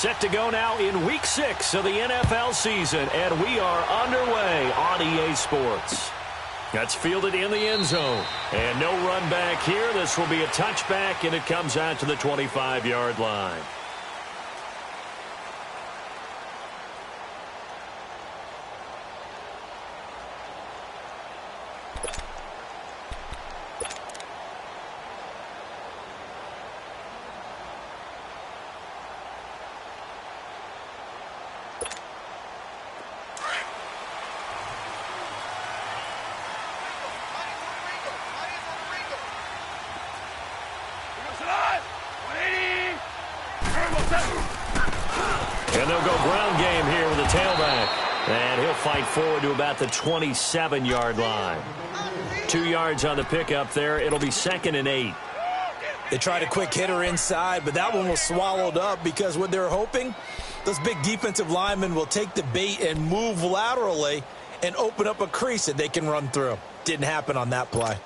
Set to go now in Week 6 of the NFL season, and we are underway on EA Sports. That's fielded in the end zone. And no run back here. This will be a touchback, and it comes out to the 25-yard line. And they'll go ground game here with the tailback. And he'll fight forward to about the 27-yard line. 2 yards on the pickup there. It'll be 2nd and 8. They tried a quick hitter inside, but that one was swallowed up because what they're hoping, those big defensive linemen will take the bait and move laterally and open up a crease that they can run through. Didn't happen on that play.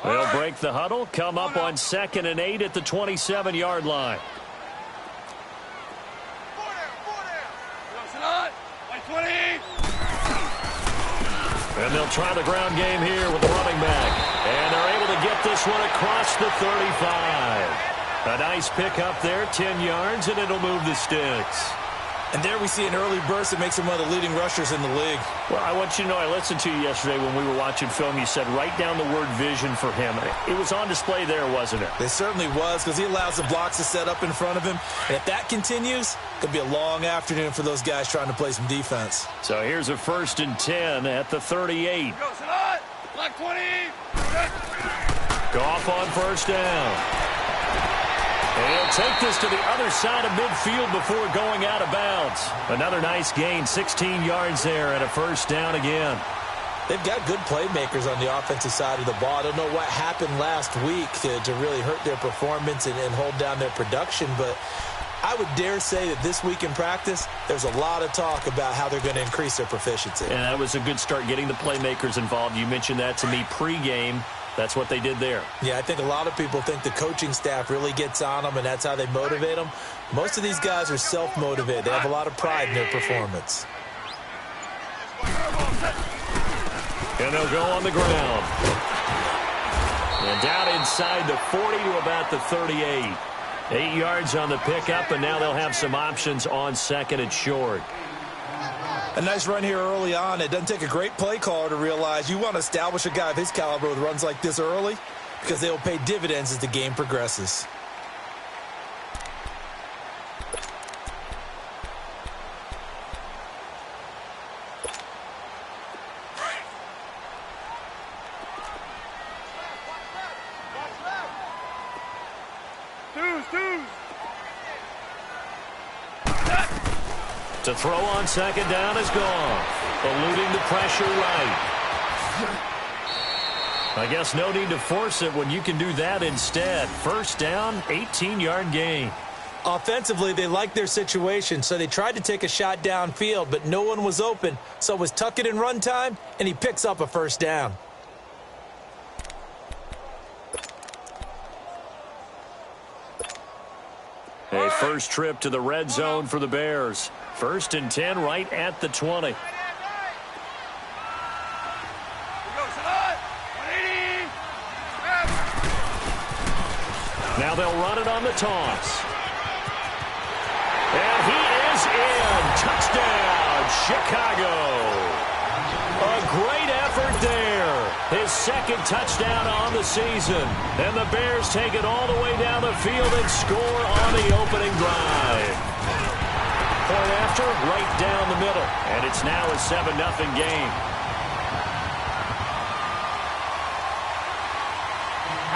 They'll break the huddle, come up on 2nd and 8 at the 27-yard line. And they'll try the ground game here with the running back. And they're able to get this one across the 35. A nice pickup there, 10 yards, and it'll move the sticks. And there we see an early burst that makes him one of the leading rushers in the league. Well, I want you to know, I listened to you yesterday when we were watching film. You said write down the word vision for him. It was on display there, wasn't it? It certainly was, because he allows the blocks to set up in front of him. And if that continues, it could be a long afternoon for those guys trying to play some defense. So here's a 1st and 10 at the 38. Block 20. Goff on 1st down. And he'll take this to the other side of midfield before going out of bounds. Another nice gain, 16 yards there, and a 1st down again. They've got good playmakers on the offensive side of the ball. I don't know what happened last week to really hurt their performance and hold down their production, but I would dare say that this week in practice, there's a lot of talk about how they're going to increase their proficiency. And that was a good start, getting the playmakers involved. You mentioned that to me pregame. That's what they did there. Yeah, I think a lot of people think the coaching staff really gets on them, and that's how they motivate them. Most of these guys are self-motivated. They have a lot of pride in their performance. And they'll go on the ground. And down inside the 40 to about the 38. 8 yards on the pickup, and now they'll have some options on 2nd and short. A nice run here early on. It doesn't take a great play caller to realize you want to establish a guy of his caliber with runs like this early, because they will pay dividends as the game progresses. To throw on 2nd down is gone. Eluding the pressure right. I guess no need to force it when you can do that instead. 1st down, 18-yard gain. Offensively, they liked their situation, so they tried to take a shot downfield, but no one was open. So it was tuck it in run time, and he picks up a 1st down. A first trip to the red zone for the Bears. 1st and 10 right at the 20. Now they'll run it on the toss. And he is in. Touchdown, Chicago. A great effort there. His 2nd touchdown on the season. And the Bears take it all the way down the field and score on the opening drive. Point after, right down the middle. And it's now a 7-0 game.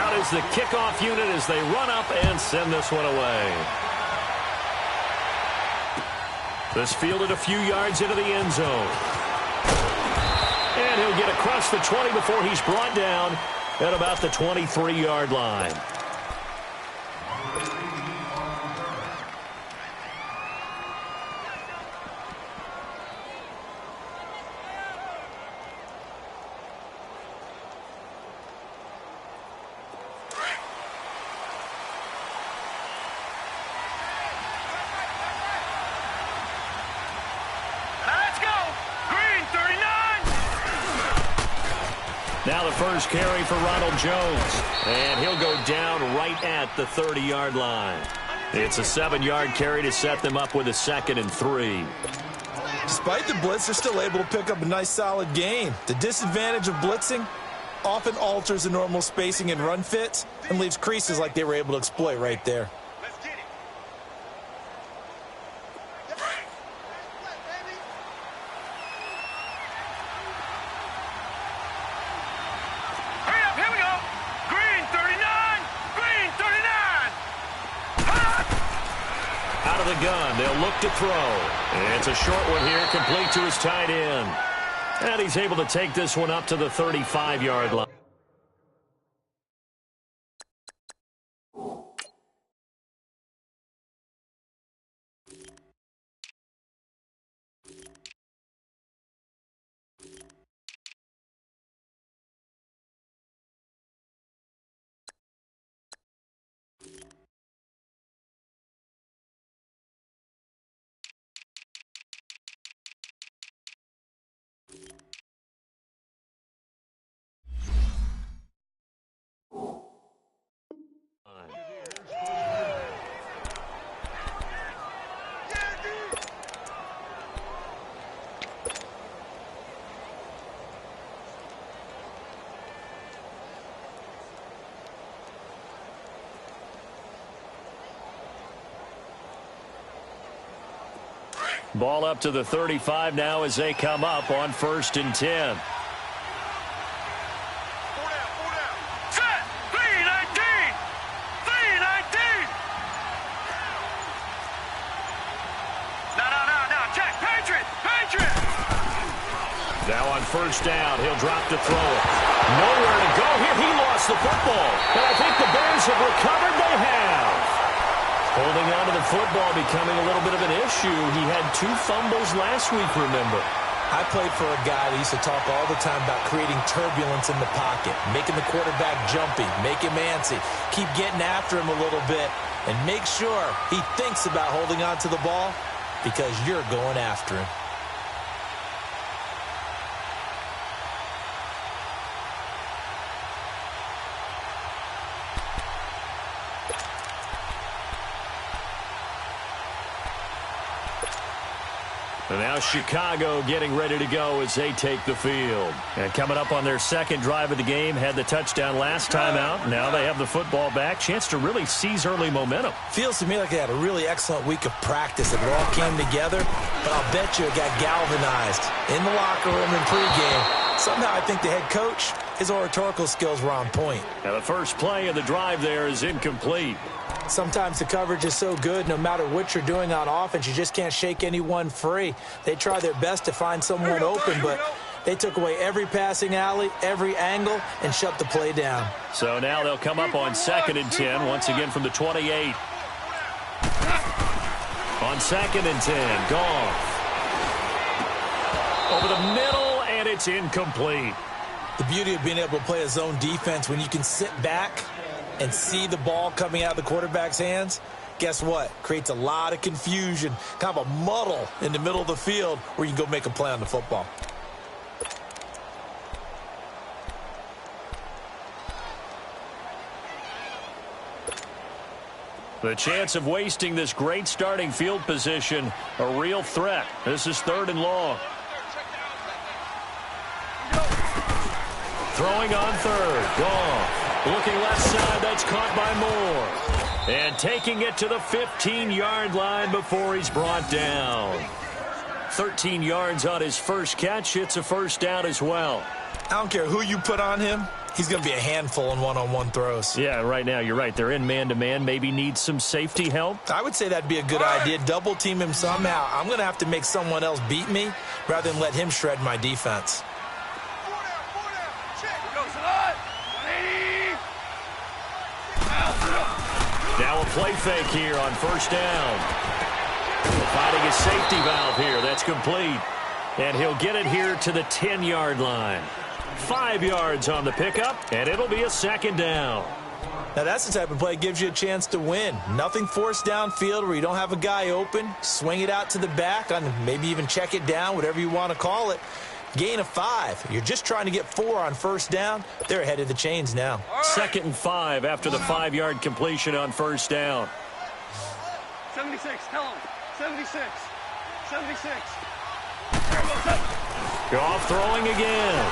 Out is the kickoff unit as they run up and send this one away. This fielded a few yards into the end zone. And he'll get across the 20 before he's brought down at about the 23-yard line. Now the first carry for Ronald Jones. And he'll go down right at the 30-yard line. It's a 7-yard carry to set them up with a 2nd and 3. Despite the blitz, they're still able to pick up a nice solid gain. The disadvantage of blitzing often alters the normal spacing and run fits and leaves creases like they were able to exploit right there. Out of the gun, they'll look to throw. And it's a short one here, complete to his tight end. And he's able to take this one up to the 35-yard line. Ball up to the 35 now as they come up on 1st and 10. Set! 319! 319! No, check! Patriot! Now on 1st down, he'll drop to throw it. Nowhere to go here. He lost the football. And I think the Bears have recovered. They have. Holding on to the football becoming a little bit of an issue. He had 2 fumbles last week, remember. I played for a guy that used to talk all the time about creating turbulence in the pocket, making the quarterback jumpy, make him antsy, keep getting after him a little bit, and make sure he thinks about holding on to the ball because you're going after him. And now Chicago getting ready to go as they take the field. And coming up on their 2nd drive of the game, had the touchdown last time out. Now they have the football back. Chance to really seize early momentum. Feels to me like they had a really excellent week of practice. It all came together, but I'll bet you it got galvanized in the locker room in pregame. Somehow I think the head coach, his oratorical skills were on point. And the first play of the drive there is incomplete. Sometimes the coverage is so good, no matter what you're doing on offense, you just can't shake anyone free. They try their best to find someone open, but they took away every passing alley, every angle, and shut the play down. So now they'll come up on 2nd and 10, once again from the 28. On 2nd and 10, Goff. Over the middle, and it's incomplete. The beauty of being able to play a zone defense when you can sit back and see the ball coming out of the quarterback's hands, guess what? Creates a lot of confusion, kind of a muddle in the middle of the field where you can go make a play on the football. The chance of wasting this great starting field position, a real threat. This is 3rd and long. Throwing on 3rd, Goff. Looking left side, that's caught by Moore. And taking it to the 15-yard line before he's brought down. 13 yards on his first catch. It's a 1st down as well. I don't care who you put on him. He's going to be a handful in one-on-one throws. Yeah, right now, you're right. They're in man-to-man. Maybe needs some safety help. I would say that'd be a good idea. Double team him somehow. I'm going to have to make someone else beat me rather than let him shred my defense. Now a play fake here on 1st down. Finding his safety valve here. That's complete. And he'll get it here to the 10-yard line. 5 yards on the pickup, and it'll be a 2nd down. Now that's the type of play that gives you a chance to win. Nothing forced downfield where you don't have a guy open. Swing it out to the back, and maybe even check it down, whatever you want to call it. Gain of 5. You're just trying to get 4 on first down. They're ahead of the chains now. 2nd and 5 after the 5-yard completion on first down. 76, tell him. 76. 76. Goff throwing again.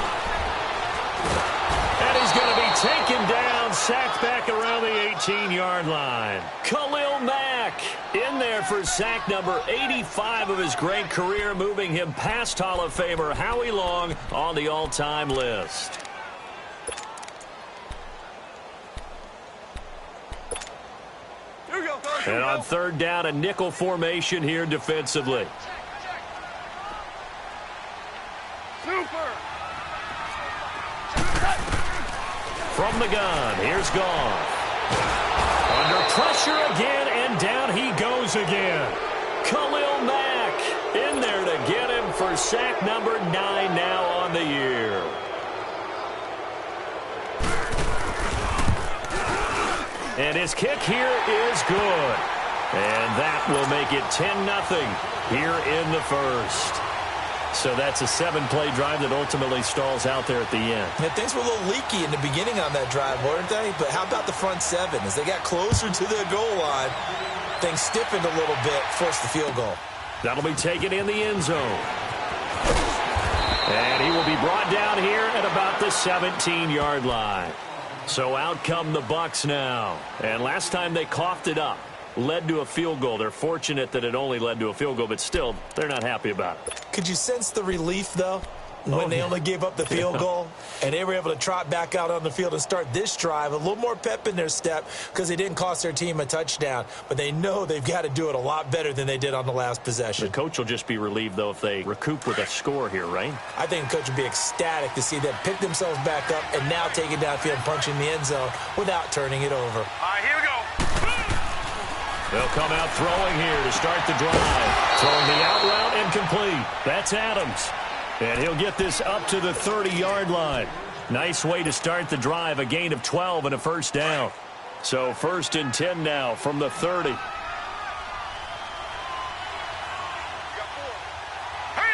And he's going to be taken down, sacked back around the 18-yard line. Khalil Mack in there for sack number 85 of his great career, moving him past Hall of Famer Howie Long on the all-time list. Here we go, fellas. And on 3rd down, a nickel formation here defensively. Super. From the gun, here's Goff. Under pressure again, and down he goes again. Khalil Mack in there to get him for sack number 9 now on the year. And his kick here is good. And that will make it 10-0 here in the first. So that's a 7-play drive that ultimately stalls out there at the end. Yeah, things were a little leaky in the beginning on that drive, weren't they? But how about the front 7? As they got closer to the goal line, things stiffened a little bit, forced the field goal. That'll be taken in the end zone. And he will be brought down here at about the 17-yard line. So out come the Bucs now. And last time they coughed it up, led to a field goal. They're fortunate that it only led to a field goal, but still, they're not happy about it. Could you sense the relief, though, when they only gave up the field goal and they were able to trot back out on the field and start this drive? A little more pep in their step because they didn't cost their team a touchdown, but they know they've got to do it a lot better than they did on the last possession. The coach will just be relieved, though, if they recoup with a score here, right? I think the coach would be ecstatic to see them pick themselves back up and now take it downfield and punch in the end zone without turning it over. All right, here we go. They'll come out throwing here to start the drive. Throwing the out route and complete. That's Adams. And he'll get this up to the 30-yard line. Nice way to start the drive. A gain of 12 and a first down. So 1st and 10 now from the 30. Hurry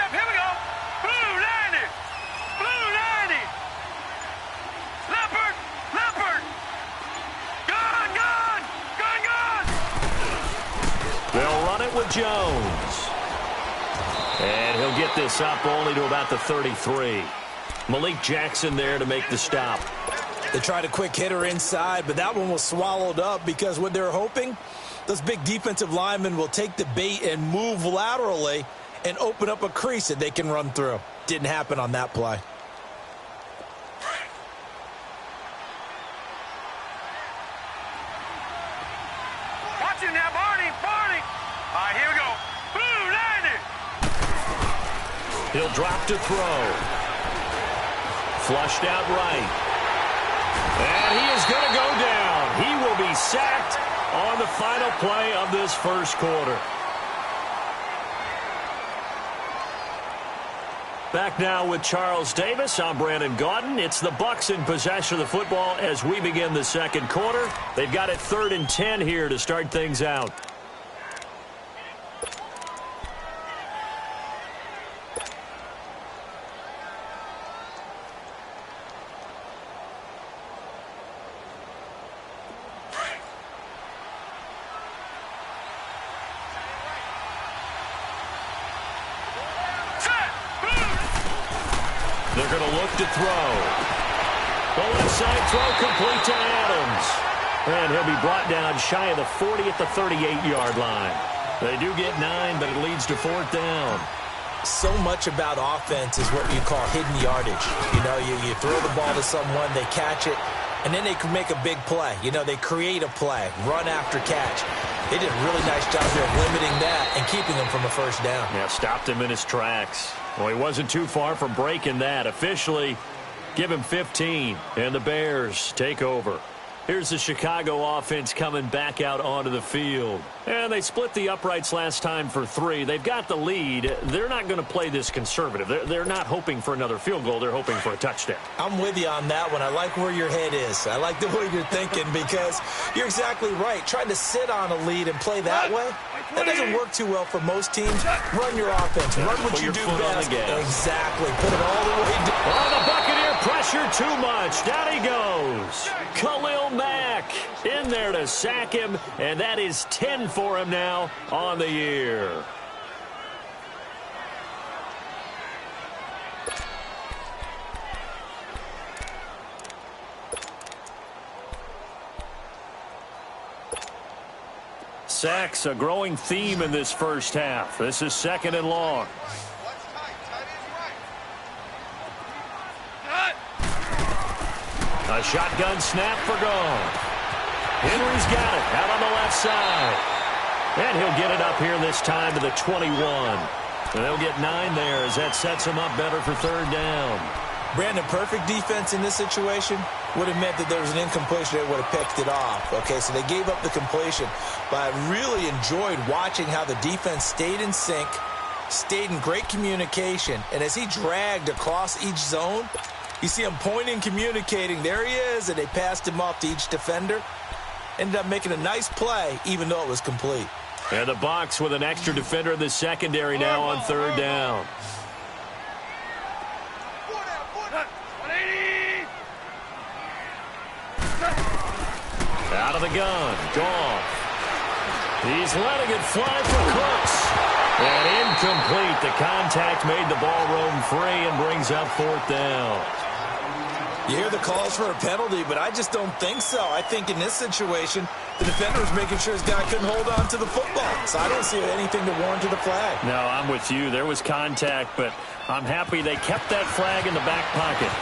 up, here we go. Blue 90. Blue 90. Leopard. Leopard. Gun, gun. Gun, gun. They'll run it with Jones. And he'll get this up only to about the 33. Malik Jackson there to make the stop. They tried a quick hitter inside, but that one was swallowed up because what they're hoping, those big defensive linemen will take the bait and move laterally and open up a crease that they can run through. Didn't happen on that play. Watch it now, Barney. Barney. All right, here we go. Blue 90. He'll drop to throw. Flushed out right. And he is going to go down. He will be sacked on the final play of this first quarter. Back now with Charles Davis. I'm Brandon Gaudin. It's the Bucs in possession of the football as we begin the second quarter. They've got it 3rd and 10 here to start things out. They're going to look to throw. The left side throw complete to Adams. And he'll be brought down shy of the 40 at the 38-yard line. They do get 9, but it leads to 4th down. So much about offense is what you call hidden yardage. You know, you throw the ball to someone, they catch it, and then they can make a big play. You know, they create a play, run after catch. They did a really nice job here of limiting that and keeping him from a first down. Yeah, stopped him in his tracks. Well, he wasn't too far from breaking that. Officially, give him 15, and the Bears take over. Here's the Chicago offense coming back out onto the field. And they split the uprights last time for 3. They've got the lead. They're not going to play this conservative. They're not hoping for another field goal. They're hoping for a touchdown. I'm with you on that one. I like where your head is. I like the way you're thinking because you're exactly right. Trying to sit on a lead and play that way, that doesn't work too well for most teams. Run your offense. Run what you do best. Exactly. Put it all the way down. Oh, the Buccaneer pressure too much. Down he goes. Khalil Mack in there to sack him, and that is 10 for him now on the year. Sacks, a growing theme in this first half. This is 2nd and long. A shotgun snap for Gone. Henry's got it out on the left side. And he'll get it up here this time to the 21. And they'll get 9 there as that sets him up better for 3rd down. Brandon, perfect defense in this situation would have meant that there was an incompletion that would have picked it off. Okay, so they gave up the completion. But I really enjoyed watching how the defense stayed in sync, stayed in great communication. And as he dragged across each zone, you see him pointing, communicating. There he is, and they passed him off to each defender. Ended up making a nice play, even though it was complete. And the Bucs with an extra defender in the secondary now on 3rd down. Out of the gun, Goff. He's letting it fly for Cooks. And incomplete. The contact made the ball roam free and brings up 4th down. You hear the calls for a penalty, but I just don't think so. I think in this situation, the defender was making sure his guy couldn't hold on to the football. So I don't see anything to warrant the flag. No, I'm with you. There was contact, but I'm happy they kept that flag in the back pocket.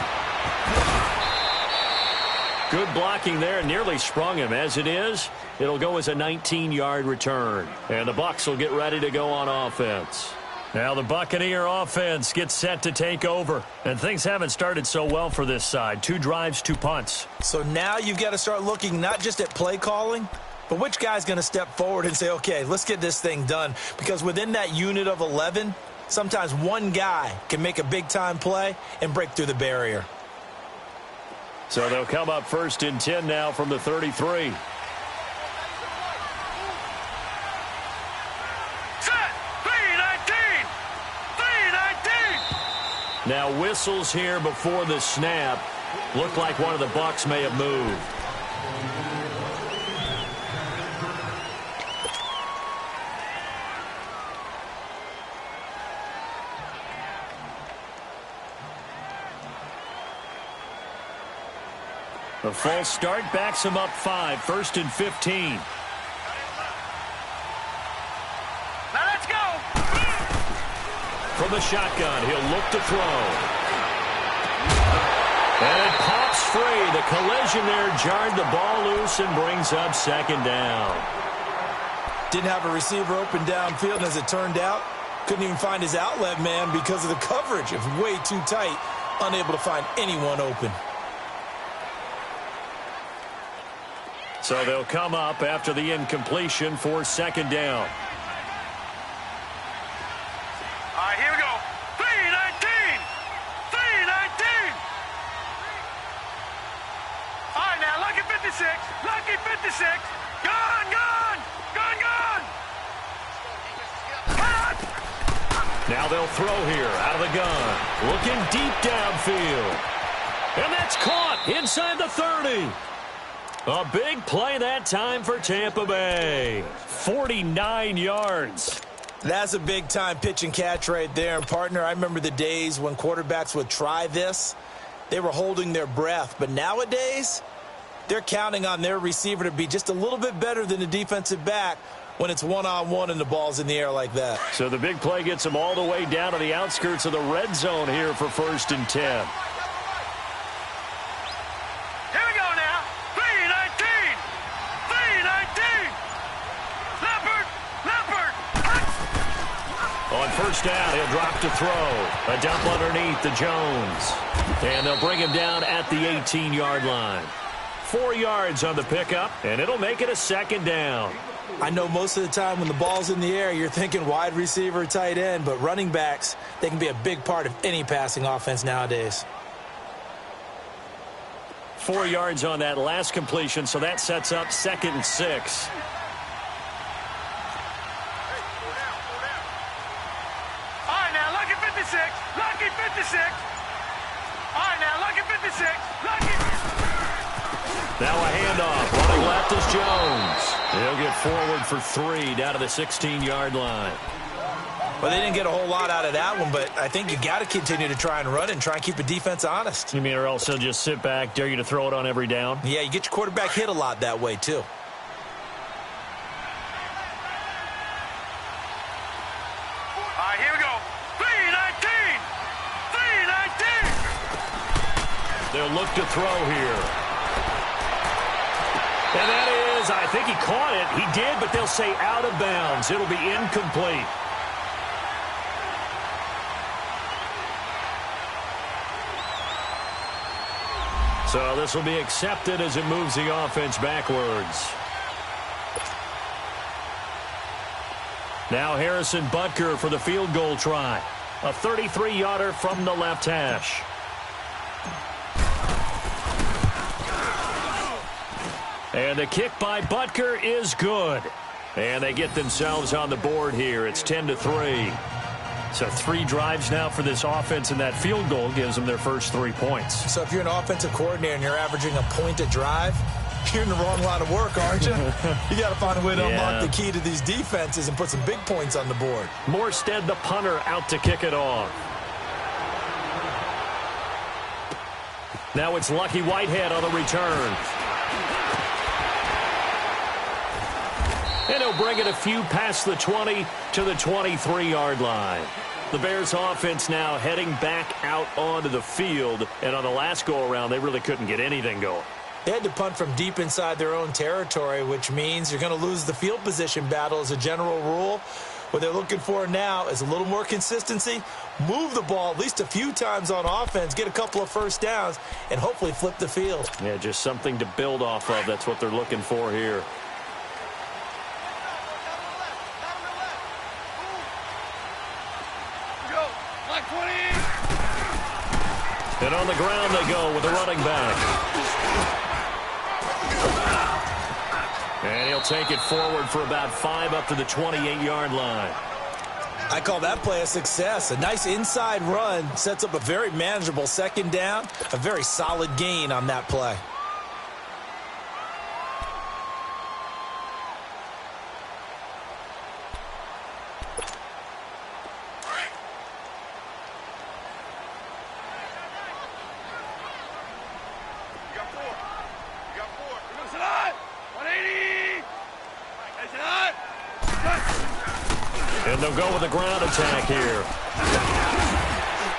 Good blocking there, nearly sprung him. As it is, it'll go as a 19-yard return. And the Bucs will get ready to go on offense. Now the Buccaneer offense gets set to take over. And things haven't started so well for this side. 2 drives, 2 punts. So now you've got to start looking not just at play calling, but which guy's going to step forward and say, okay, let's get this thing done. Because within that unit of 11, sometimes one guy can make a big-time play and break through the barrier. So they'll come up 1st and 10 now from the 33. Now whistles here before the snap. Looked like one of the Bucs may have moved. The false start backs him up 5, 1st and 15. Now let's go. From the shotgun, he'll look to throw. And it pops free. The collision there jarred the ball loose and brings up 2nd down. Didn't have a receiver open downfield, and as it turned out, couldn't even find his outlet man because of the coverage. It was way too tight, unable to find anyone open. So they'll come up after the incompletion for 2nd down. All right, here we go. 3-19. 3-19. All right, now, lucky 56. Lucky 56. Gone, gone. Gone, gone. Now they'll throw here out of the gun. Looking deep downfield. And that's caught inside the 30. A big play that time for Tampa Bay. 49 yards. That's a big-time pitch and catch right there. And, partner, I remember the days when quarterbacks would try this. They were holding their breath. But nowadays, they're counting on their receiver to be just a little bit better than the defensive back when it's one-on-one and the ball's in the air like that. So the big play gets them all the way down to the outskirts of the red zone here for 1st and 10. On 1st down, he'll drop to throw. A dump underneath to Jones. And they'll bring him down at the 18-yard line. 4 yards on the pickup, and it'll make it a second down. I know most of the time when the ball's in the air, you're thinking wide receiver, tight end, but running backs, they can be a big part of any passing offense nowadays. 4 yards on that last completion, so that sets up 2nd and 6. All right, now, lucky 56. Lucky 56. All right, now, lucky 56. Lucky. Now a handoff. Running left is Jones. He'll get forward for 3 down to the 16-yard line. Well, they didn't get a whole lot out of that one, but I think you got to continue to try and run and try and keep the defense honest. You mean or else they'll just sit back, dare you to throw it on every down? Yeah, you get your quarterback hit a lot that way, too. All right, here we go. 319. 319. They'll look to throw here. And that is, I think he caught it. He did, but they'll say out of bounds. It'll be incomplete. So this will be accepted as it moves the offense backwards. Now Harrison Butker for the field goal try. A 33-yarder from the left hash. And the kick by Butker is good. And they get themselves on the board here. It's 10-3. So 3 drives now for this offense, and that field goal gives them their first 3 points. So if you're an offensive coordinator and you're averaging a point a drive, you're in the wrong line of work, aren't you? You got to find a way to unlock the key to these defenses and put some big points on the board. Morstead, the punter, out to kick it off. Now it's Lucky Whitehead on the return. And he'll bring it a few past the 20 to the 23-yard line. The Bears offense now heading back out onto the field. And on the last go-around, they really couldn't get anything going. They had to punt from deep inside their own territory, which means you're going to lose the field position battle as a general rule. What they're looking for now is a little more consistency, move the ball at least a few times on offense, get a couple of first downs, and hopefully flip the field. Yeah, just something to build off of. That's what they're looking for here. And on the ground they go with the running back. And he'll take it forward for about 5 up to the 28-yard line. I call that play a success. A nice inside run sets up a very manageable second down, a very solid gain on that play. And they'll go with a ground attack here.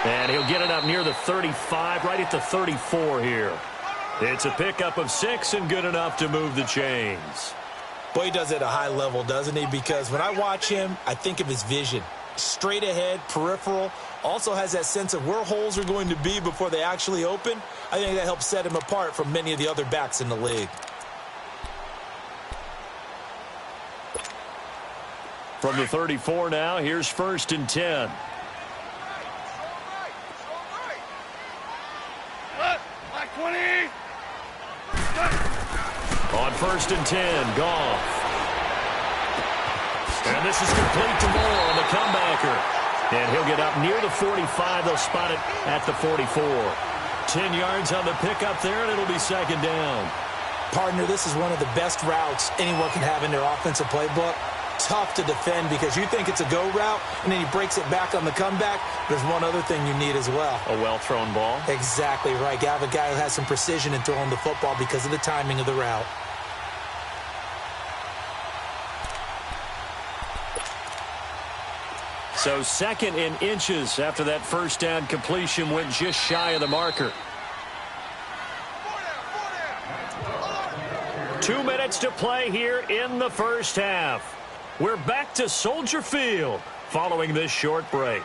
And he'll get it up near the 35, right at the 34 here. It's a pickup of 6 and good enough to move the chains. Boy, he does it at a high level, doesn't he? Because when I watch him, I think of his vision. Straight ahead, peripheral, also has that sense of where holes are going to be before they actually open. I think that helps set him apart from many of the other backs in the league. From the 34 now, here's 1st and 10. Black 20. On 1st and 10, Goff. And this is complete to Moore on the comebacker. And he'll get up near the 45. They'll spot it at the 44. 10 yards on the pickup there, and it'll be 2nd down. Partner, this is one of the best routes anyone can have in their offensive playbook. Tough to defend because you think it's a go route, and then he breaks it back on the comeback. There's one other thing you need as well. A well-thrown ball? Exactly right. You have a guy who has some precision in throwing the football because of the timing of the route. So 2nd and inches after that first down completion went just shy of the marker. 2 minutes to play here in the first half. We're back to Soldier Field following this short break.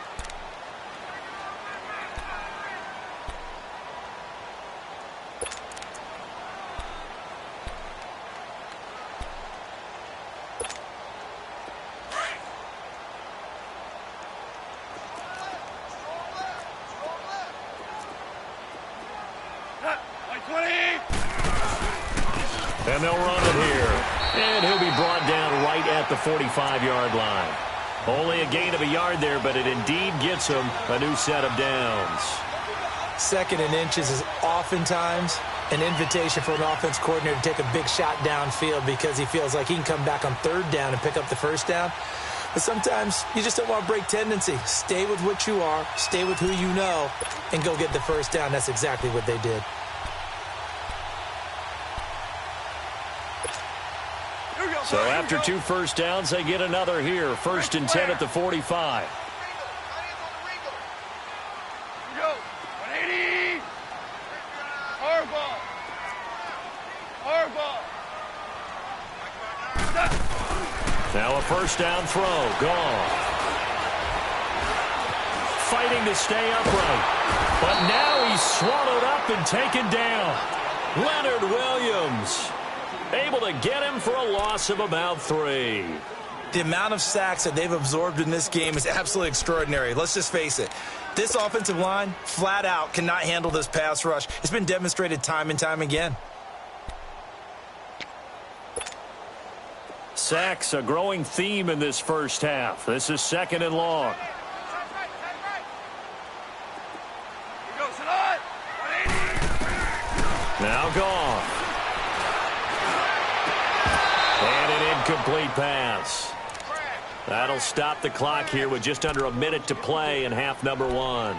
And they'll run it here. And he'll be brought down right at the 45-yard line. Only a gain of a yard there, but it indeed gets him a new set of downs. 2nd and inches is oftentimes an invitation for an offense coordinator to take a big shot downfield because he feels like he can come back on 3rd down and pick up the 1st down. But sometimes you just don't want to break tendency. Stay with what you are, stay with who you know, and go get the 1st down. That's exactly what they did. So after 2 first downs, they get another here. 1st and 10 at the 45. Now a 1st down throw. Gone. Fighting to stay upright. But now he's swallowed up and taken down. Leonard Williams able to get him for a loss of about 3. The amount of sacks that they've absorbed in this game is absolutely extraordinary. Let's just face it. This offensive line, flat out, cannot handle this pass rush. It's been demonstrated time and time again. Sacks, a growing theme in this first half. This is 2nd and long. Now gone. And an incomplete pass. That'll stop the clock here with just under a minute to play in half number 1.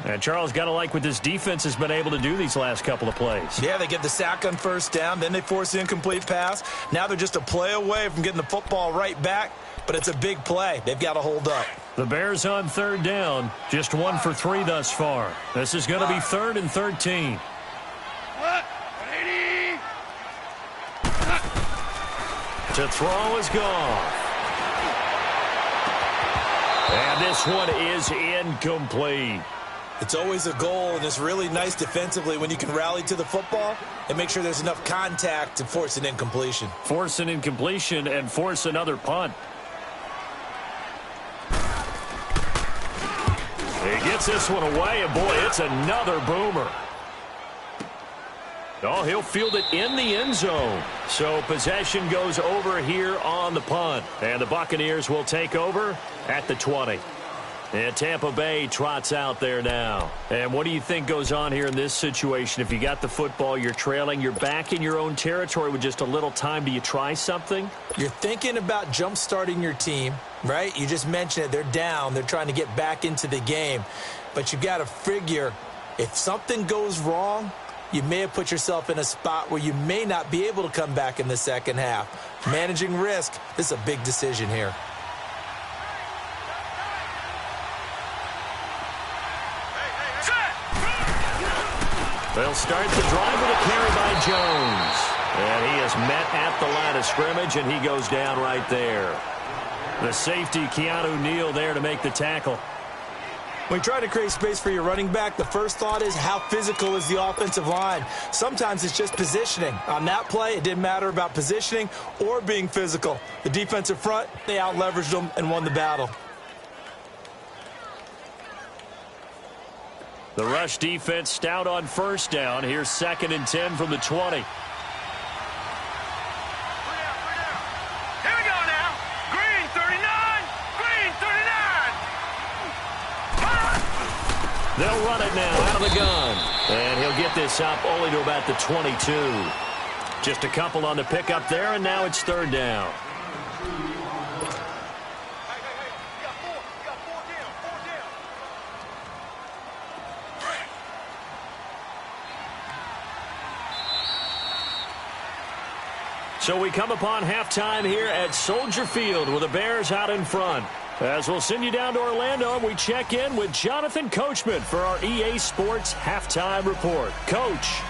And Charles, got to like what this defense has been able to do these last couple of plays. Yeah, they get the sack on 1st down, then they force the incomplete pass. Now they're just a play away from getting the football right back, but it's a big play. They've got to hold up. The Bears on 3rd down, just 1 for 3 thus far. This is going to be 3rd and 13. To throw is gone. And this one is incomplete. It's always a goal, and it's really nice defensively when you can rally to the football and make sure there's enough contact to force an incompletion. Force an incompletion and force another punt. He gets this one away, and boy, it's another boomer. Oh, he'll field it in the end zone. So possession goes over here on the punt. And the Buccaneers will take over at the 20. And Tampa Bay trots out there now. And what do you think goes on here in this situation? If you got the football, you're trailing, you're back in your own territory with just a little time. Do you try something? You're thinking about jump-starting your team, right? You just mentioned it. They're down. They're trying to get back into the game. But you got to figure if something goes wrong, you may have put yourself in a spot where you may not be able to come back in the second half. Managing risk, this is a big decision here. They'll start the drive with a carry by Jones. And he is met at the line of scrimmage, and he goes down right there. The safety, Keanu Neal, there to make the tackle. When you try to create space for your running back, the first thought is how physical is the offensive line. Sometimes it's just positioning. On that play, it didn't matter about positioning or being physical. The defensive front, they out-leveraged them and won the battle. The rush defense stout on 1st down. Here's 2nd and 10 from the 20. They'll run it now out of the gun. And he'll get this up only to about the 22. Just a couple on the pickup there, and now it's 3rd down. So we come upon halftime here at Soldier Field with the Bears out in front. As we'll send you down to Orlando, and we check in with Jonathan Coachman for our EA Sports Halftime Report. Coach.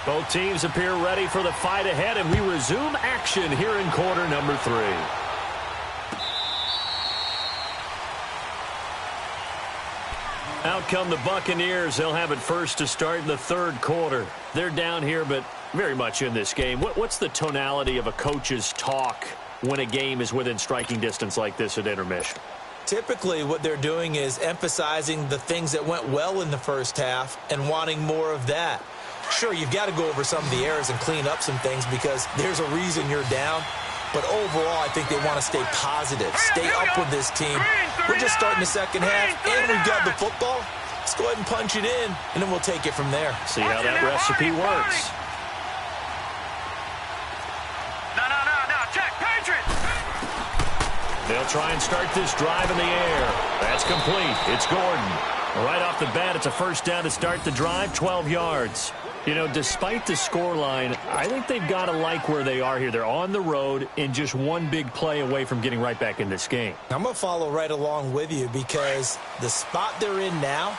Both teams appear ready for the fight ahead, and we resume action here in quarter number 3. Out come the Buccaneers. They'll have it first to start in the third quarter. They're down here, but very much in this game. What's the tonality of a coach's talk when a game is within striking distance like this at intermission? Typically, what they're doing is emphasizing the things that went well in the first half and wanting more of that. Sure, you've got to go over some of the errors and clean up some things because there's a reason you're down. But overall, I think they want to stay positive, stay up with this team. We're just starting the second half, and we've got the football. Let's go ahead and punch it in, and then we'll take it from there. See how that recipe works. No, check, Patriots! They'll try and start this drive in the air. That's complete. It's Gordon. Right off the bat, it's a first down to start the drive, 12 yards. You know, despite the scoreline, I think they've got to like where they are here. They're on the road and just one big play away from getting right back in this game. I'm going to follow right along with you because the spot they're in now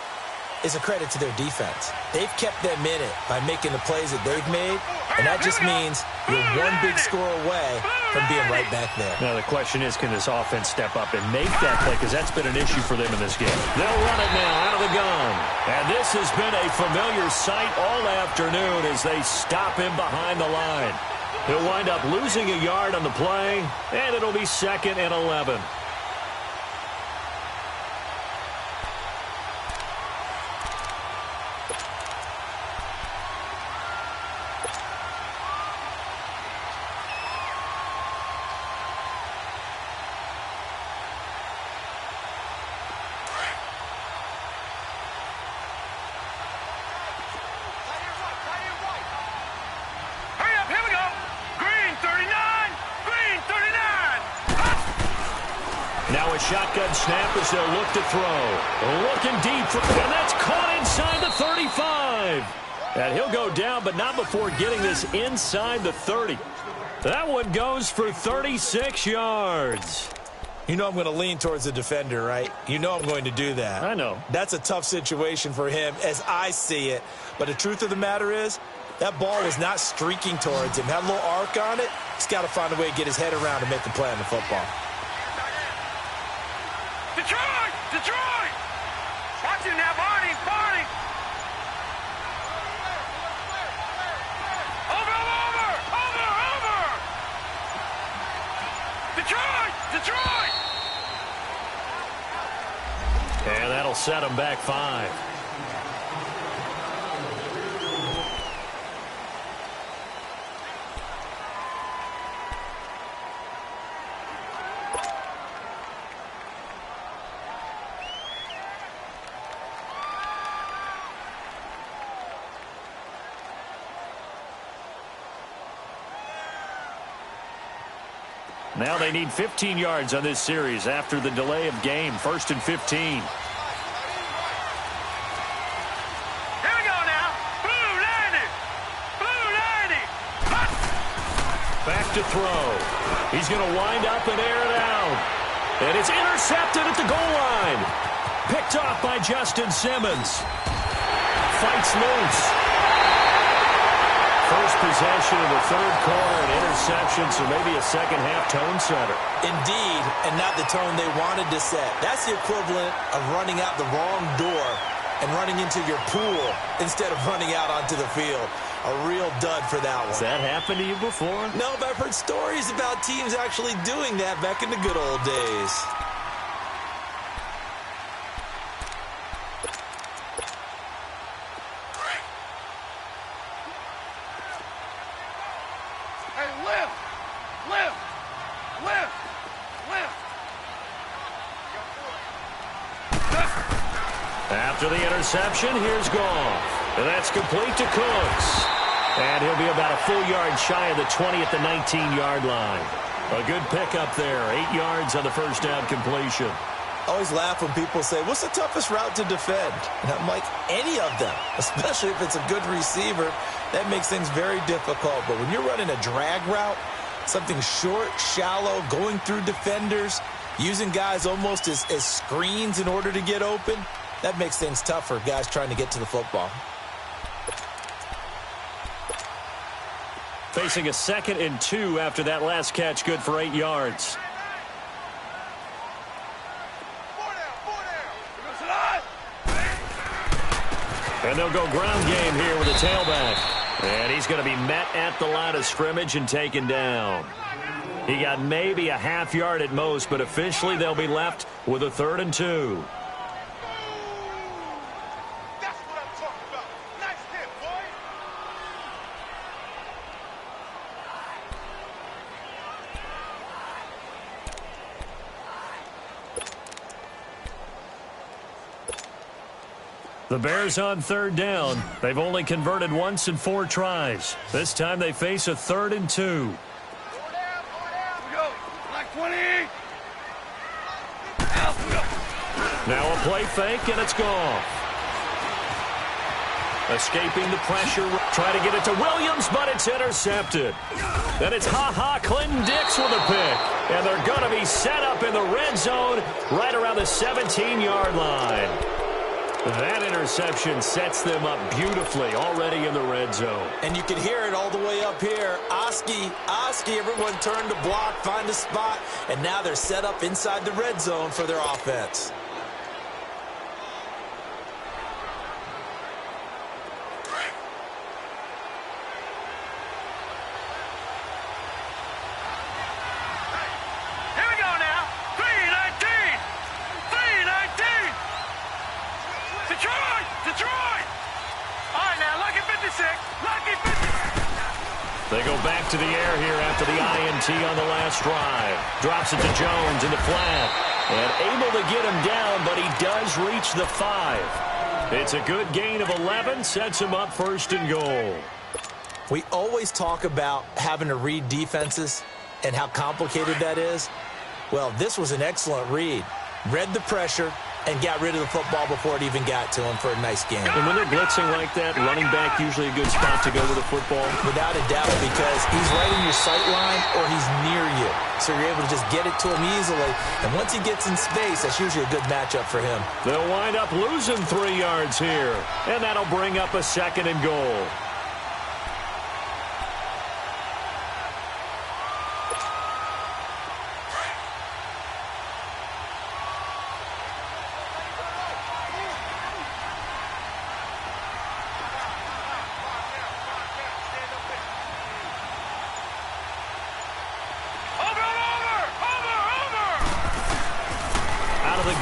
is a credit to their defense. They've kept them in it by making the plays that they've made, and that just means you're one big score away from being right back there. Now, the question is, can this offense step up and make that play? Because that's been an issue for them in this game. They'll run it now out of the gun. And this has been a familiar sight all afternoon as they stop him behind the line. He'll wind up losing a yard on the play, and it'll be 2nd and 11. Now a shotgun snap as they'll look to throw. Looking deep, and that's caught inside the 35. And he'll go down, but not before getting this inside the 30. That one goes for 36 yards. You know I'm going to lean towards the defender, right? You know I'm going to do that. I know. That's a tough situation for him as I see it. But the truth of the matter is, that ball was not streaking towards him. Had a little arc on it. He's got to find a way to get his head around and make the play on the football. Detroit! Watch him now, Barney! Over! Detroit! And that'll set him back 5. Now they need 15 yards on this series after the delay of game. 1st and 15. Here we go now. Blue 90. Back to throw. He's going to wind up and air it out. And it's intercepted at the goal line. Picked off by Justin Simmons. Fights loose. First possession of the third quarter, an interception, so maybe a second-half tone setter. Indeed, and not the tone they wanted to set. That's the equivalent of running out the wrong door and running into your pool instead of running out onto the field. A real dud for that one. Has that happened to you before? No, but I've heard stories about teams actually doing that back in the good old days. After the interception, here's Goff. And that's complete to Cooks. And he'll be about a full yard shy of the 20 at the 19-yard line. A good pickup there. 8 yards on the first down completion. I always laugh when people say, what's the toughest route to defend? And I'm like, any of them, especially if it's a good receiver. That makes things very difficult. But when you're running a drag route, something short, shallow, going through defenders, using guys almost as screens in order to get open, that makes things tough for guys trying to get to the football. Facing a 2nd and 2 after that last catch, good for 8 yards. And they'll go ground game here with a tailback. And he's going to be met at the line of scrimmage and taken down. He got maybe a half yard at most, but officially they'll be left with a 3rd and 2. That's what I'm talking about. Nice hit, boy. The Bears on 3rd down. They've only converted once in 4 tries. This time they face a 3rd and 2. Now a play fake, and it's gone. Escaping the pressure, try to get it to Williams, but it's intercepted. Then it's Clinton Dix with a pick. And they're going to be set up in the red zone right around the 17-yard line. That interception sets them up beautifully already in the red zone. And you can hear it all the way up here. Oski, everyone turned to block, find a spot, and now they're set up inside the red zone for their offense. They go back to the air here after the INT on the last drive. Drops it to Jones in the flat. And able to get him down, but he does reach the 5. It's a good gain of 11, sets him up 1st and goal. We always talk about having to read defenses and how complicated that is. Well, this was an excellent read. Read the pressure and got rid of the football before it even got to him for a nice game. And when they're blitzing like that, running back usually a good spot to go with the football? Without a doubt, because he's right in your sight line or he's near you. So you're able to just get it to him easily. And once he gets in space, that's usually a good matchup for him. They'll wind up losing 3 yards here. And that'll bring up a 2nd and goal.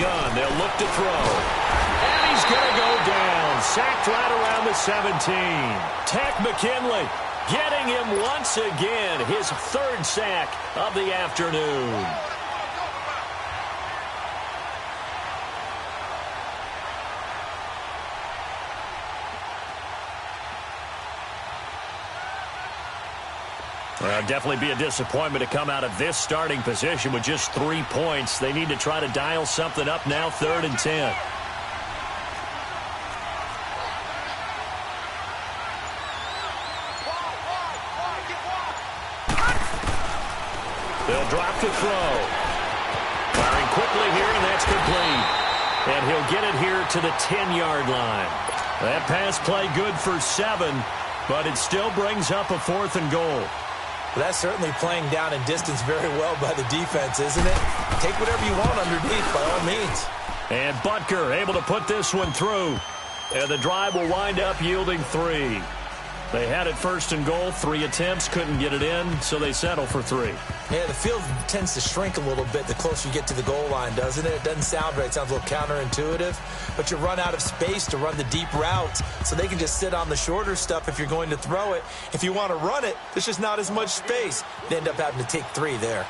Gun. They'll look to throw. And he's going to go down. Sacked right around the 17. Tech McKinley getting him once again. His 3rd sack of the afternoon. Well, definitely be a disappointment to come out of this starting position with just 3 points. They need to try to dial something up now, 3rd and 10. They'll drop to throw. Firing quickly here, and that's complete. And he'll get it here to the 10-yard line. That pass play good for 7, but it still brings up a 4th and goal. Well, that's certainly playing down in distance very well by the defense, isn't it? Take whatever you want underneath, by all means. And Butker able to put this one through. And the drive will wind up yielding 3. They had it 1st and goal, 3 attempts, couldn't get it in, so they settle for 3. Yeah, the field tends to shrink a little bit the closer you get to the goal line, doesn't it? It doesn't sound right. It sounds a little counterintuitive. But you run out of space to run the deep routes, so they can just sit on the shorter stuff if you're going to throw it. If you want to run it, there's just not as much space. They end up having to take 3 there.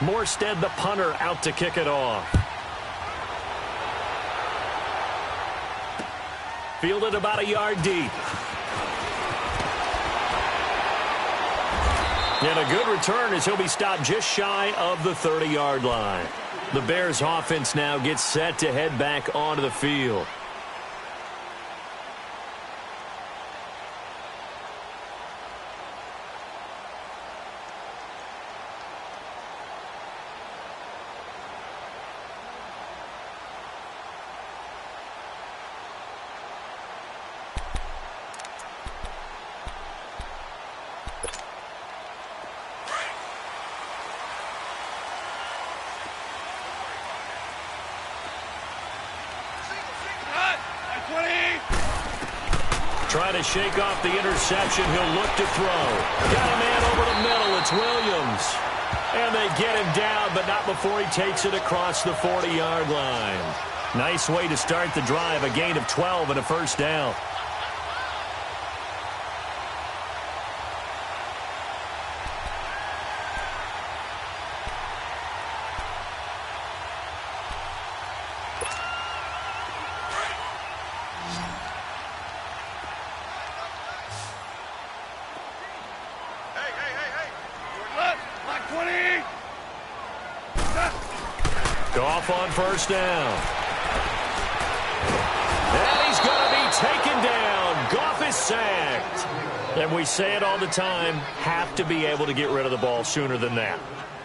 Morstead, the punter, out to kick it off. Fielded about a yard deep. And a good return as he'll be stopped just shy of the 30-yard line. The Bears offense now gets set to head back onto the field. Trying to shake off the interception. He'll look to throw. Got a man over the middle. It's Williams. And they get him down, but not before he takes it across the 40-yard line. Nice way to start the drive. A gain of 12 and a first down. Goff on first down. And he's going to be taken down. Goff is sacked. And we say it all the time, have to be able to get rid of the ball sooner than that.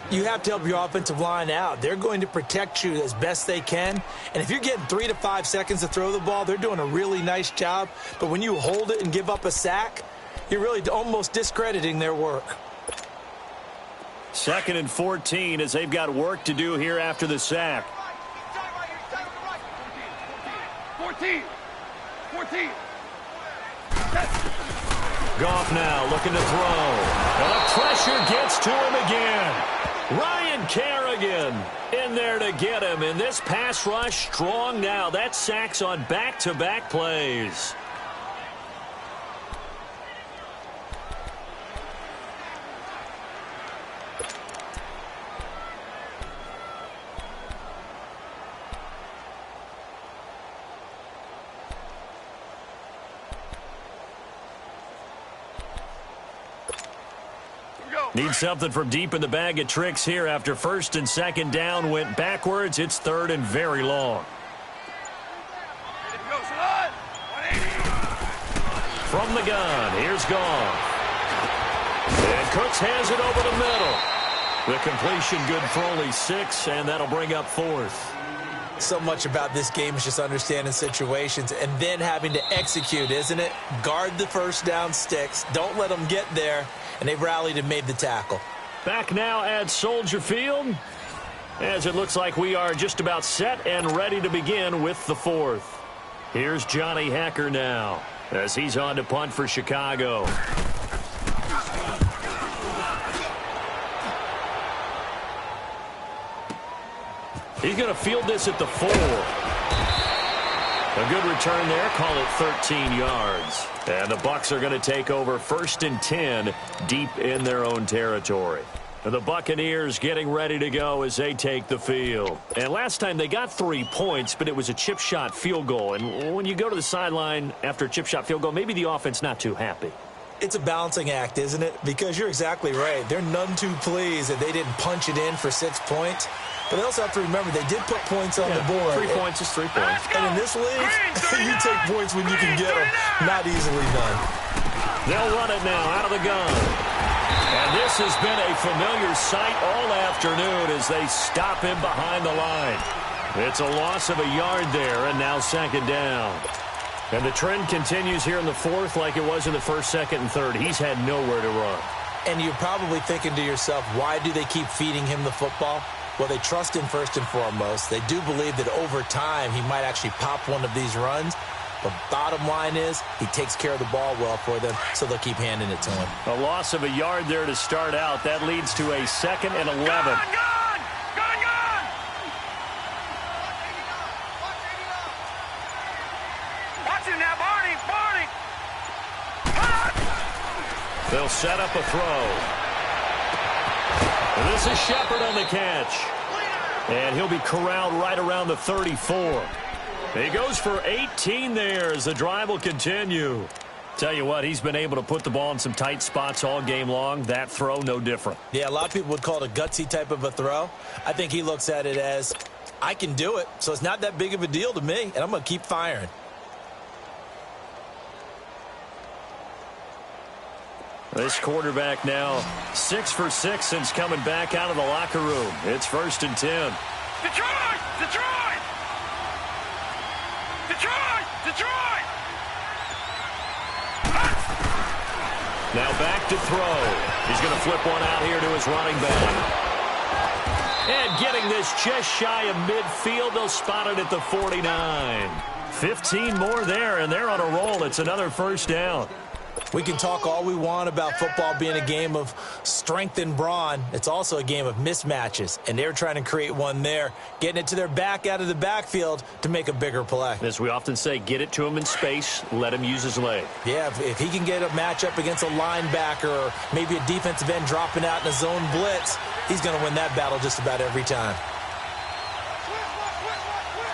You have to help your offensive line out. They're going to protect you as best they can. And if you're getting 3 to 5 seconds to throw the ball, they're doing a really nice job. But when you hold it and give up a sack, you're really almost discrediting their work. 2nd and 14 as they've got work to do here after the sack. 14. Goff now looking to throw. And the pressure gets to him again. Ryan Kerrigan in there to get him. And this pass rush strong now. That's sacks on back-to-back plays. Need something from deep in the bag of tricks here after 1st and 2nd down went backwards. It's 3rd and very long. From the gun, here's Goff. And Cooks has it over the middle. The completion good for only 6, and that'll bring up 4th. So much about this game is just understanding situations and then having to execute, isn't it? Guard the first down sticks. Don't let them get there. And they've rallied and made the tackle. Back now at Soldier Field, as it looks like we are just about set and ready to begin with the 4th. Here's Johnny Hacker now as he's on to punt for Chicago. He's going to field this at the 4. A good return there. Call it 13 yards. And the Bucs are going to take over 1st and 10 deep in their own territory. And the Buccaneers getting ready to go as they take the field. And last time they got 3 points, but it was a chip shot field goal. And when you go to the sideline after a chip shot field goal, maybe the offense not too happy. It's a balancing act, isn't it? Because you're exactly right. They're none too pleased that they didn't punch it in for 6 points. But they also have to remember they did put points on the board. 3 points is 3 points. And in this league, you take points when you can get them. Not easily done. They'll run it now out of the gun. And this has been a familiar sight all afternoon as they stop him behind the line. It's a loss of a yard there, and now 2nd down. And the trend continues here in the 4th like it was in the 1st, 2nd, and 3rd. He's had nowhere to run. And you're probably thinking to yourself, why do they keep feeding him the football? Well, they trust him first and foremost. They do believe that over time he might actually pop one of these runs. But bottom line is he takes care of the ball well for them, so they'll keep handing it to him. A loss of a yard there to start out. That leads to a 2nd and 11. Gone! Watch him now, Barney! They'll set up a throw. And this is Shepard on the catch. And he'll be corralled right around the 34. He goes for 18 there as the drive will continue. Tell you what, he's been able to put the ball in some tight spots all game long. That throw, no different. Yeah, a lot of people would call it a gutsy type of a throw. I think he looks at it as, I can do it, so it's not that big of a deal to me, and I'm going to keep firing. This quarterback now 6 for 6 since coming back out of the locker room. It's 1st and 10. Detroit! Now back to throw. He's going to flip one out here to his running back. And getting this just shy of midfield, they'll spot it at the 49. 15 more there, and they're on a roll. It's another first down. We can talk all we want about football being a game of strength and brawn. It's also a game of mismatches, and they're trying to create one there, getting it to their back out of the backfield to make a bigger play. As we often say, get it to him in space, let him use his leg. Yeah, if he can get a matchup against a linebacker or maybe a defensive end dropping out in a zone blitz, he's going to win that battle just about every time.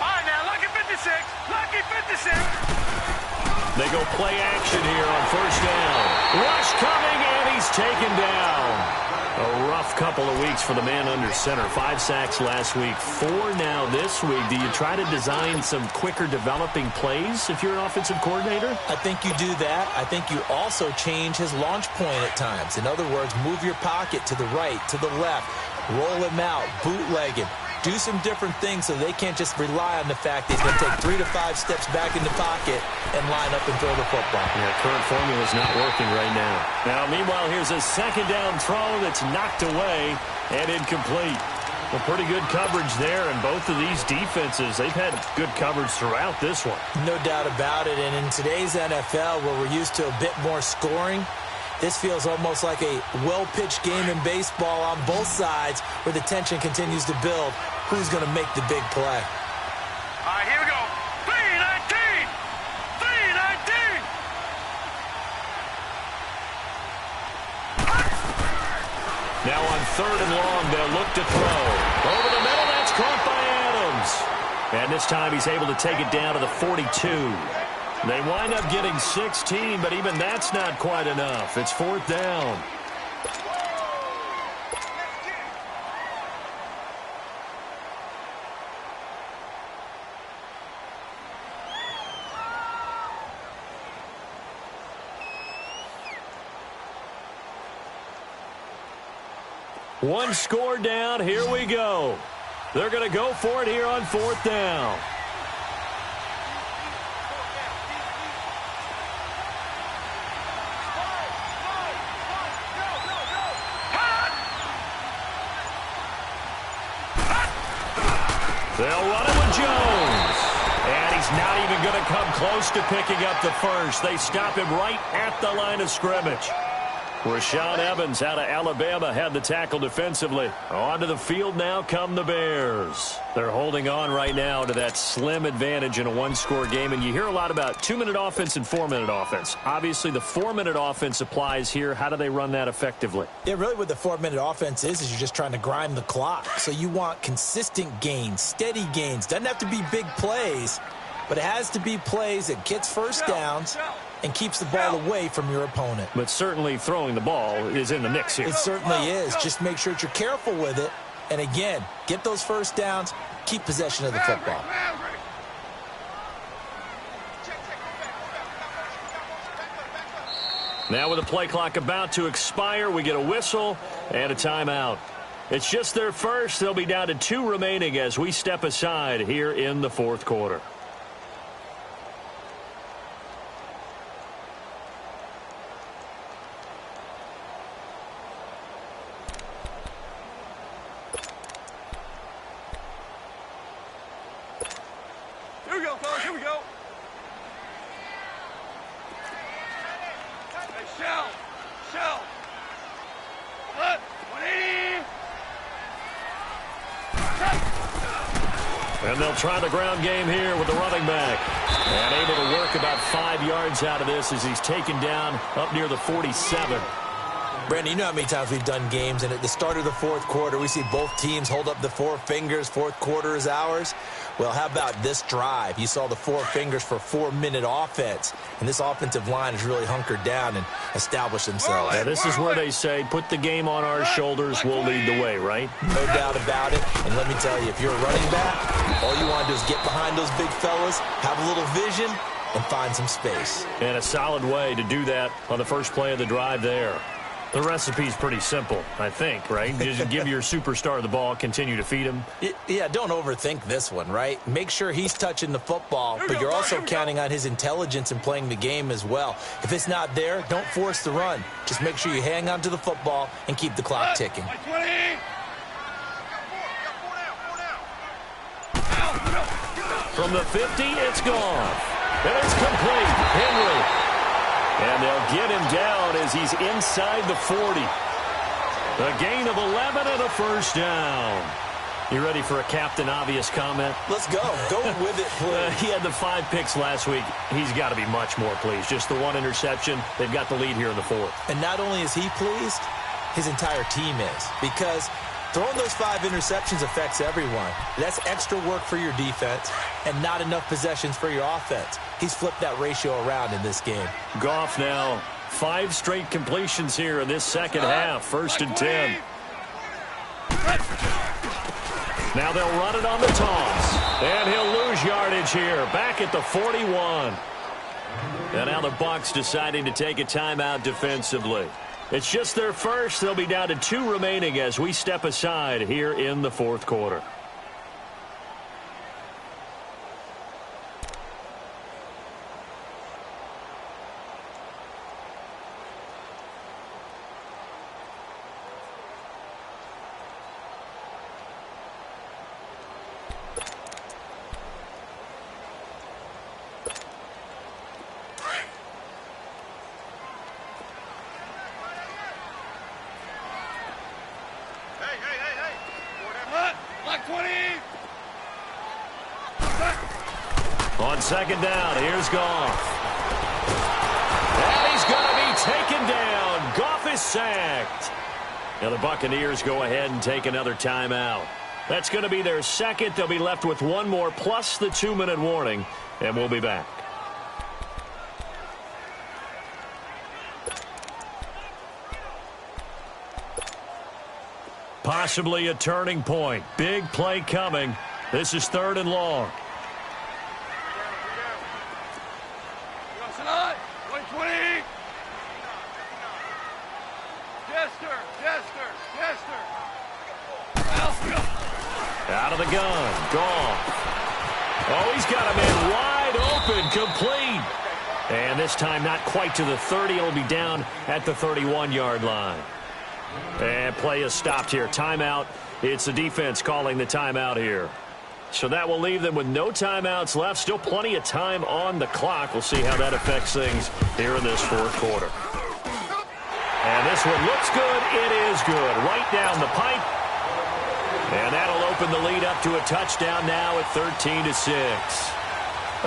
All right, now, lucky 56. Lucky 56. They go play action here on first down. Rush coming, and he's taken down. A rough couple of weeks for the man under center. 5 sacks last week, 4 now this week. Do you try to design some quicker developing plays if you're an offensive coordinator? I think you do that. I think you also change his launch point at times. In other words, move your pocket to the right, to the left, roll him out, bootleg him. Do some different things so they can't just rely on the fact that he's going to take 3 to 5 steps back in the pocket and line up and throw the football. Yeah, current formula is not working right now. Now, meanwhile, here's a second down throw that's knocked away and incomplete. Well, pretty good coverage there, and both of these defenses, they've had good coverage throughout this one. No doubt about it, and in today's NFL, where we're used to a bit more scoring, this feels almost like a well-pitched game in baseball on both sides where the tension continues to build. Who's going to make the big play? All right, here we go. 3-19. 3-19. Now on third and long, they'll look to throw. Over the middle, that's caught by Adams. And this time he's able to take it down to the 42. They wind up getting 16, but even that's not quite enough. It's fourth down. One score down. Here we go. They're going to go for it here on fourth down. They'll run it with Jones. And he's not even going to come close to picking up the first. They stop him right at the line of scrimmage. Rashaan Evans out of Alabama had the tackle defensively. Onto the field now come the Bears. They're holding on right now to that slim advantage in a one-score game. And you hear a lot about 2-minute offense and 4-minute offense. Obviously, the 4-minute offense applies here. How do they run that effectively? Yeah, really what the 4-minute offense is you're just trying to grind the clock. So you want consistent gains, steady gains. Doesn't have to be big plays, but it has to be plays that gets first downs and keeps the ball away from your opponent. But certainly throwing the ball is in the mix here. It certainly is. Just make sure that you're careful with it. And again, get those first downs, keep possession of the football. Now with the play clock about to expire, we get a whistle and a timeout. It's just their first. They'll be down to 2 remaining as we step aside here in the fourth quarter. Here we go, fellas. Here we go. Hey, Shell. Shell. What? 180. And they'll try the ground game here with the running back. And able to work about 5 yards out of this as he's taken down up near the 47. Brandon, you know how many times we've done games, and at the start of the fourth quarter, we see both teams hold up the 4 fingers. Fourth quarter is ours. Well, how about this drive? You saw the 4 fingers for 4-minute offense, and this offensive line has really hunkered down and established themselves. Now, this is where they say, put the game on our shoulders, we'll lead the way, right? No doubt about it. And let me tell you, if you're a running back, all you want to do is get behind those big fellas, have a little vision, and find some space. And a solid way to do that on the first play of the drive there. The recipe's pretty simple, I think, right? Just give your superstar the ball, continue to feed him. Yeah, don't overthink this one, right? Make sure he's touching the football, but you're also counting on his intelligence in playing the game as well. If it's not there, don't force the run. Just make sure you hang on to the football and keep the clock ticking. 20. From the 50, it's gone. And it's complete. Henry. And they'll get him down as he's inside the 40. A gain of 11 and a first down. You ready for a Captain Obvious comment? Let's go. Go with it, please. He had the 5 picks last week. He's got to be much more pleased. Just the 1 interception. They've got the lead here in the 4th. And not only is he pleased, his entire team is. Because throwing those 5 interceptions affects everyone. That's extra work for your defense and not enough possessions for your offense. He's flipped that ratio around in this game. Goff now 5 straight completions here in this second half. 1st and 10. Now they'll run it on the toss. And he'll lose yardage here. Back at the 41. And now the Bucs deciding to take a timeout defensively. It's just their first. They'll be down to 2 remaining as we step aside here in the 4th quarter. On second down, here's Goff. And he's going to be taken down. Goff is sacked. Now the Buccaneers go ahead and take another timeout. That's going to be their second. They'll be left with 1 more plus the 2-minute warning, and we'll be back. Possibly a turning point. Big play coming. This is 3rd and long. Out of the gun. Goff. Oh, he's got a man wide open. Complete. And this time not quite to the 30. It'll be down at the 31-yard line. And play is stopped here. Timeout. It's the defense calling the timeout here. So that will leave them with no timeouts left. Still plenty of time on the clock. We'll see how that affects things here in this 4th quarter. And this one looks good. It is good. Right down the pipe. And that'll open the lead up to a touchdown now at 13-6.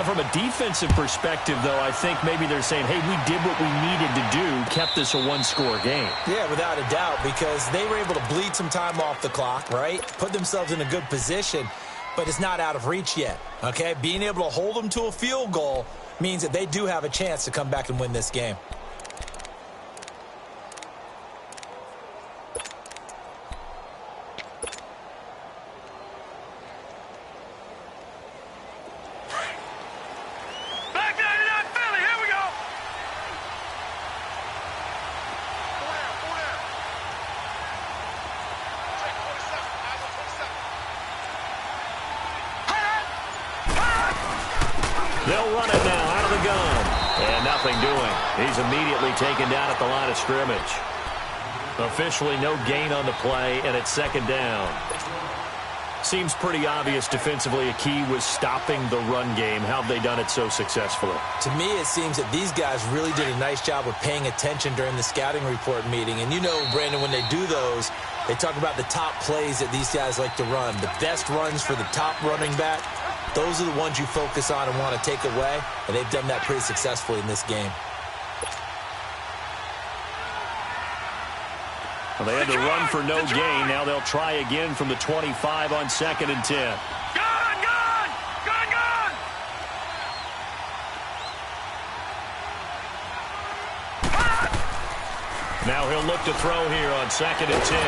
From a defensive perspective, though, I think maybe they're saying, hey, we did what we needed to do, kept this a 1-score game. Yeah, without a doubt, because they were able to bleed some time off the clock, right? Put themselves in a good position, but it's not out of reach yet, okay? Being able to hold them to a field goal means that they do have a chance to come back and win this game. They'll run it now out of the gun. And nothing doing. He's immediately taken down at the line of scrimmage. Officially no gain on the play, and it's 2nd down. Seems pretty obvious defensively a key was stopping the run game. How have they done it so successfully? To me, it seems that these guys really did a nice job of paying attention during the scouting report meeting. And you know, Brandon, when they do those, they talk about the top plays that these guys like to run. The best runs for the top running back. Those are the ones you focus on and want to take away, and they've done that pretty successfully in this game. Well, they had to run for no gain. Now they'll try again from the 25 on 2nd and 10. Gun! Now he'll look to throw here on 2nd and 10.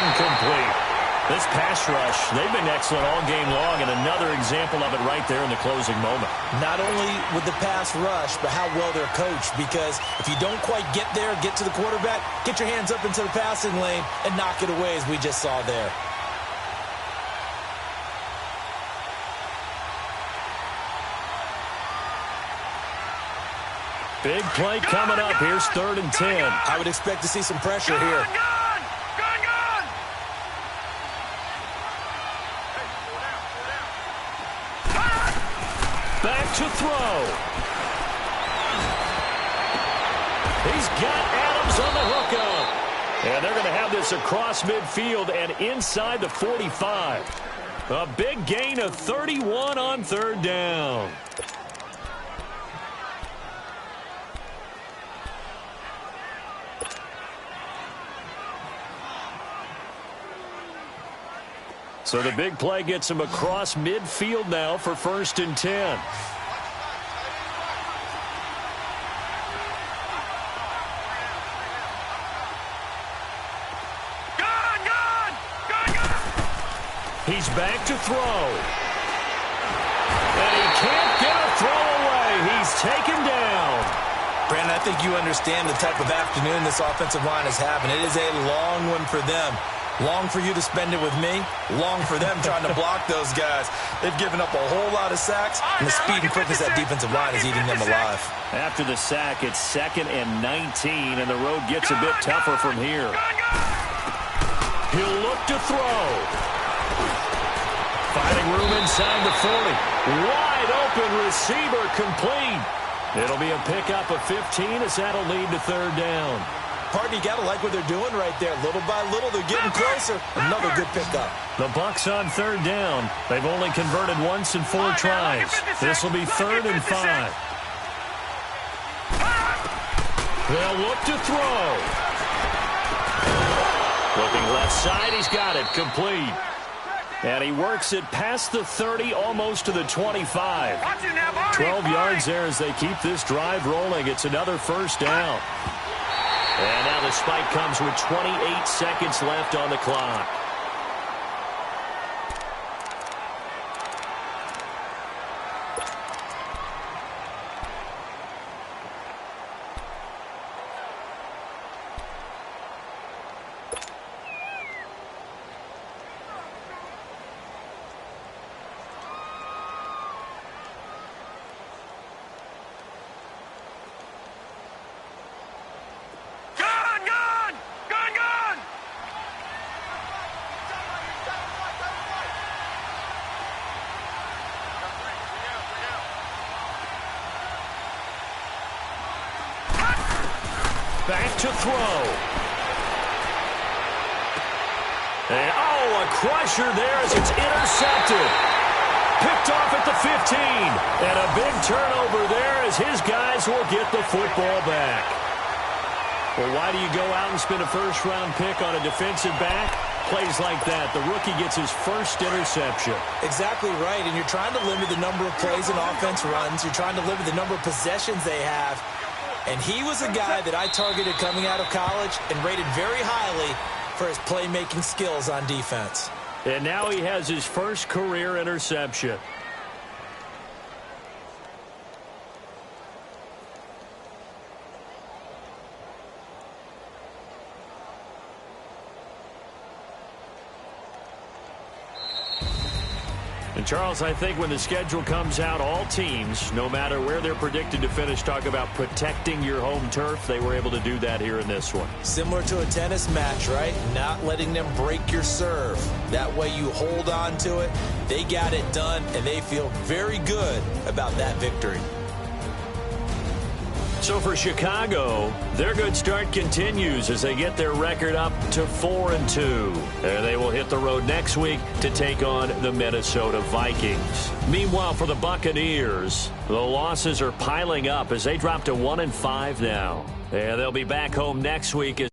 Incomplete. This pass rush, they've been excellent all game long, and another example of it right there in the closing moment. Not only with the pass rush, but how well they're coached, because if you don't quite get there, get to the quarterback, get your hands up into the passing lane and knock it away as we just saw there. Big play coming up. Here's 3rd and 10. I would expect to see some pressure here. Back to throw. He's got Adams on the hookup. And they're going to have this across midfield and inside the 45. A big gain of 31 on third down. So the big play gets him across midfield now for 1st and 10. He's back to throw. And he can't get a throw away. He's taken down. Brandon, I think you understand the type of afternoon this offensive line is having. It is a long one for them. Long for you to spend it with me. Long for them trying to block those guys. They've given up a whole lot of sacks, and the speed and quickness of that defensive line is eating them alive. After the sack, it's 2nd and 19, and the road gets a bit tougher from here. He'll look to throw. Finding room inside the 40. Wide open receiver complete. It'll be a pickup of 15 as that'll lead to 3rd down. Partner, you got to like what they're doing right there. Little by little, they're getting closer. Another good pickup. The Bucs on 3rd down. They've only converted once in 4 tries. This will be 3rd and 5. They'll look to throw. Looking left side, he's got it. Complete. And he works it past the 30, almost to the 25. 12 yards there as they keep this drive rolling. It's another 1st down. And now the spike comes with 28 seconds left on the clock. Back to throw. And, a crusher there as it's intercepted. Picked off at the 15. And a big turnover there as his guys will get the football back. Well, why do you go out and spend a first-round pick on a defensive back? Plays like that. The rookie gets his first interception. Exactly right, and you're trying to limit the number of plays and offense runs. You're trying to limit the number of possessions they have. And he was a guy that I targeted coming out of college and rated very highly for his playmaking skills on defense. And now he has his first career interception. And Charles, I think when the schedule comes out, all teams, no matter where they're predicted to finish, talk about protecting your home turf. They were able to do that here in this one. Similar to a tennis match, right? Not letting them break your serve. That way you hold on to it. They got it done, and they feel very good about that victory. So for Chicago, their good start continues as they get their record up to 4-2. And they will hit the road next week to take on the Minnesota Vikings. Meanwhile, for the Buccaneers, the losses are piling up as they drop to 1-5 now. And they'll be back home next week.